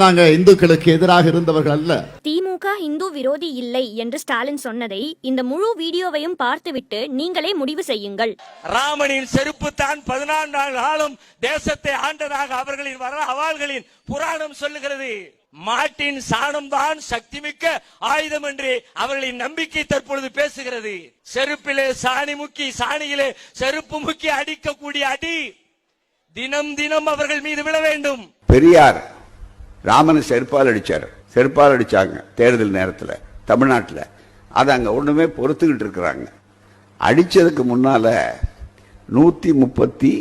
நாங்க இந்துக்களுக்கு எதிராக இருந்தவர்கள் அல்ல. திமுக இந்து விரோதி இல்லை என்று ஸ்டாலின் சொன்னதை இந்த முழு வீடியோவையும் பார்த்துவிட்டு நீங்களே முடிவு செய்யுங்கள். ராமனின் செருப்பு தான் 14 காலம் தேசத்தை ஆண்டதாக அவர்களின் அவாள்களின் புராணம் சொல்லுகிறது. மாட்டின் சாணம் தான் சக்தி மிக்க ஆயுதம் என்று அவர்களின் நம்பிக்கை தற்பொழுது பேசுகிறது. செருப்பிலே சாணி முக்கி சாணியிலே செருப்பு முக்கி அடிக்கக்கூடிய அடி தினம் தினம் அவர்கள் மீது விழ வேண்டும். பெரியார் ராமனை செருப்பால் அடிச்சாங்க தேர்தல் நேரத்தில் தமிழ்நாட்டில். அது அங்கே ஒன்றுமே பொறுத்துக்கிட்டு இருக்கிறாங்க. அடித்ததுக்கு முன்னால 138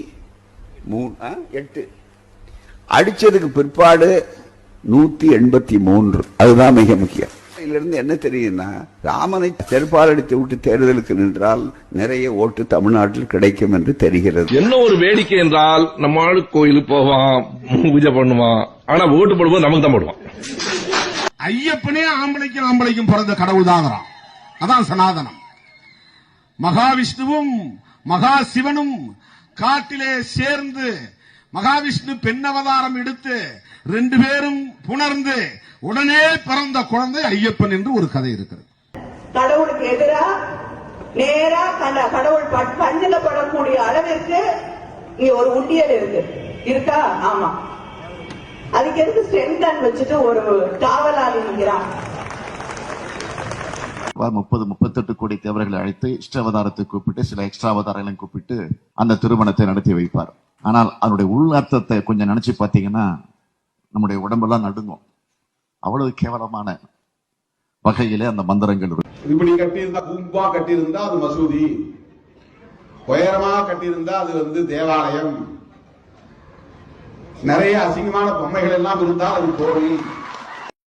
அடித்ததுக்கு பிற்பாடு 183. அதுதான் மிக முக்கியம். இதிலிருந்து என்ன தெரியுதுன்னா, ராமனை செருப்பால் அடித்து விட்டு தேர்தலுக்கு நின்றால் நிறைய ஓட்டு தமிழ்நாட்டில் கிடைக்கும் என்று தெரிகிறது. என்ன ஒரு வேடிக்கை என்றால், நம்ம ஆளு கோயிலுக்கு போவான், பூஜை பண்ணுவான், ஆனா ஓட்டு போடும்போது நமக்கு தான் போடுவான். ஐயப்பனே ஆம்பளைக்கும் பிறந்த கடவுள் தாங்கிறான். அதான் சனாதனம். மகாவிஷ்ணுவும் மகா சிவனும் காட்டிலே சேர்ந்து மகாவிஷ்ணு பெண் அவதாரம் எடுத்து 2 பேரும் புணர்ந்து உடனே பிறந்த குழந்தை ஐயப்பன் என்று ஒரு கதை இருக்கிறது. கடவுளுக்கு எதிராக நேரா கடவுள் பஞ்சனப்படக்கூடிய அளவிற்கு இங்க ஒரு உண்டியல் இருக்கா? ஆமா. அதுக்கு எதுக்கு ஸ்ட்ரென்த் வச்சுட்டு ஒரு காவலாளி நிற்கிறான்? 30-38 கோடி தேவர்களை அழைத்து இஷ்டாவதாரத்தை கூப்பிட்டு சில எக்ஸ்ட்ரா அவதாரங்களையும் கூப்பிட்டு அந்த திருமணத்தை நடத்தி வைப்பார். ஆனால் அதனுடைய உள் அர்த்தத்தை கொஞ்சம் நினைச்சு பார்த்தீங்கன்னா நம்முடைய உடம்பெல்லாம் நடுங்கும். அவ்வளவு கேவலமான வகையிலே அந்த மந்திரங்கள் இருக்கு. இப்படி கட்டியிருந்தா கும்பா கட்டியிருந்தா அது மசூதி, உயரமா கட்டியிருந்தா அது தேவாலயம், நிறைய அசிங்கமான பொம்மைகள் எல்லாம் இருந்தால் அது கோவில்.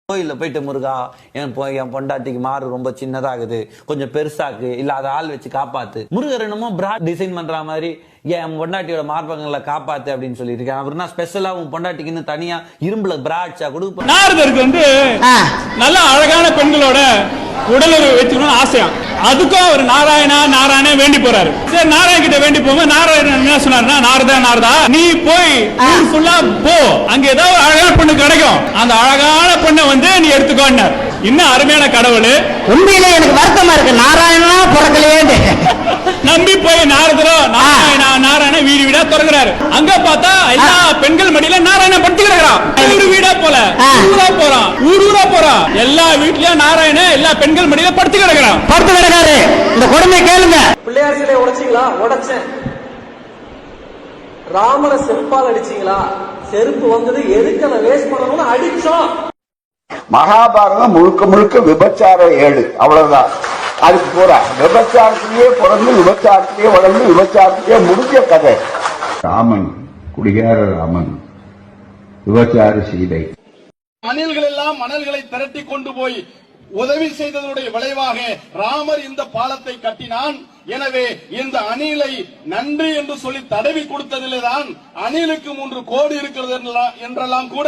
கோயில்ல போயிட்டு முருகா என் பொண்டாட்டிக்கு மாறு ரொம்ப சின்னதாகுது, கொஞ்சம் பெருசாக்கு, இல்ல அதை ஆள் வச்சு காப்பாத்து. முருகர் என்னமோ பிராட் டிசைன் பண்ற மாதிரி என் பொண்டாட்டியோட மார்பகங்களை காப்பாத்து அப்படின்னு சொல்லியிருக்கேன். அவர்னா ஸ்பெஷலா உன் பொண்டாட்டிக்குன்னு தனியா இரும்புல பிராட்சா கொடுப்ப. நாரதருக்கு நல்ல அழகான பெண்களோட உடலுறவு வச்சுக்கணும்னு ஆசையா. அதுக்கும் அவர் நாராயண வேண்டி போறாரு. சரி, நாராயண கிட்ட வேண்டி போகும்போது நாராயணன் என்ன சொன்னாருன்னா, நாரதா நீ போய் ஃபுல்லா போ, அங்க ஏதாவது அழகான பொண்ணு கிடைக்கும், அந்த அழகான பொண்ணை நீ எடுத்துக்கோன்னு. இன்னும் அருமையான கடவுள். உண்மையிலே எனக்கு வருத்தமா இருக்கு, நாராயணனா பிறக்கலையே நம்பி போய் நாராயண வீடு வீடா திறக்கிறாரு. அங்க பார்த்தா எல்லா பெண்கள் மடியில நாராயணன் படுத்து கிடக்குறான். வீடு வீடா போல ஊரா போறான், ஊரா போறான். எல்லா வீட்லயும் நாராயண எல்லா பெண்கள் மடியில படுத்து கிடக்குறான். இந்த கொடுமை கேளுங்க. பிள்ளையார் சிலை உடைச்சீங்களா? உடைச்சேன். ராமரை செருப்பால் அடிச்சீங்களா? செருப்பு வந்தது எதுக்கு அதை வேஸ்ட் பண்ணணும்னு அடிச்சோம். மகாபாரதம் முழுக்க முழுக்க விபச்சார ஏடு, அவ்வளவுதான். அதுக்கு போற விபச்சாரத்திலேயே பிறந்து விபச்சாரத்திலேயே வளர்ந்து விபச்சாரத்திலேயே முடிஞ்ச கதை. ராமன், குடிகார ராமன், விபச்சார சீதை. அணில்கள் எல்லாம் மணல்களை திரட்டி கொண்டு போய் உதவி செய்ததனுடைய விளைவாக ராமர் இந்த பாலத்தை கட்டினான். எனவே இந்த அணிலை நன்றி என்று சொல்லி தடவி கொடுத்ததில்தான் அணிலுக்கு 3 கோடி இருக்கிறது என்றெல்லாம் கூட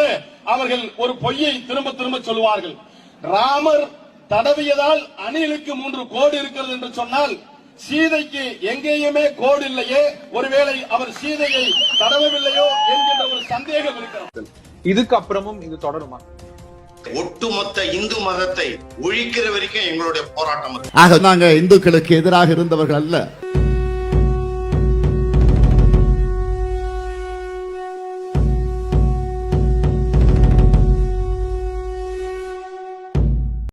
அவர்கள் ஒரு பொய்யை திரும்ப திரும்ப சொல்வார்கள். ராமர் தடவியதால் அணிலுக்கு 3 கோடி இருக்கிறது என்று சொன்னால், சீதைக்கு எங்கேயுமே கோடு இல்லையே, ஒருவேளை அவர் சீதையை தடவவில்லையோ என்கின்ற ஒரு சந்தேகம் இருக்கிறது. இதுக்கு அப்புறமும் இது தொடருமா? ஒட்டுமொத்த இந்து மதத்தை ஒழிக்கிற வரைக்கும் எங்களுடைய போராட்டம். நாங்க இந்துக்களுக்கு எதிராக இருந்தவர்கள் அல்ல.